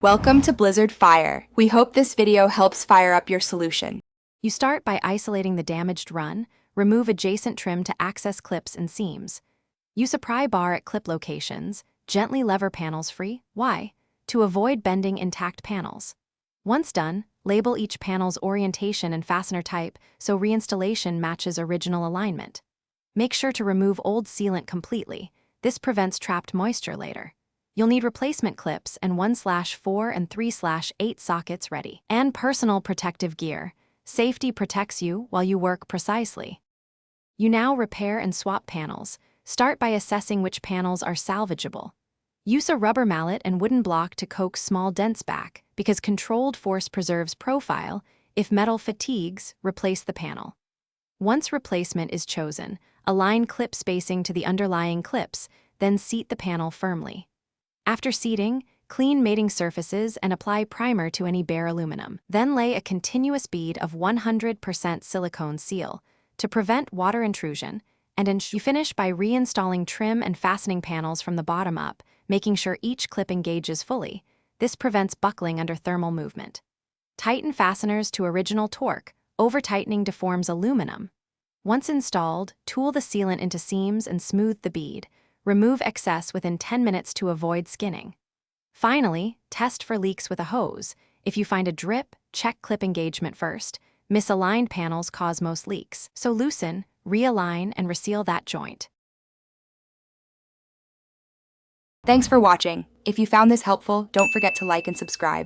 Welcome to Blizzard Fire. We hope this video helps fire up your solution. You start by isolating the damaged run, remove adjacent trim to access clips and seams. Use a pry bar at clip locations, gently lever panels free. Why? To avoid bending intact panels. Once done, label each panel's orientation and fastener type so reinstallation matches original alignment. Make sure to remove old sealant completely. This prevents trapped moisture later. You'll need replacement clips and 1/4 and 3/8 sockets ready. And personal protective gear. Safety protects you while you work precisely. You now repair and swap panels. Start by assessing which panels are salvageable. Use a rubber mallet and wooden block to coax small dents back, because controlled force preserves profile. If metal fatigues, replace the panel. Once replacement is chosen, align clip spacing to the underlying clips, then seat the panel firmly. After seating, clean mating surfaces and apply primer to any bare aluminum. Then lay a continuous bead of 100% silicone seal to prevent water intrusion, and you finish by reinstalling trim and fastening panels from the bottom up, making sure each clip engages fully. This prevents buckling under thermal movement. Tighten fasteners to original torque. Over-tightening deforms aluminum. Once installed, tool the sealant into seams and smooth the bead. Remove excess within 10 minutes to avoid skinning. Finally, test for leaks with a hose. If you find a drip, check clip engagement first. Misaligned panels cause most leaks, so loosen, realign, and reseal that joint. Thanks for watching. If you found this helpful, don't forget to like and subscribe.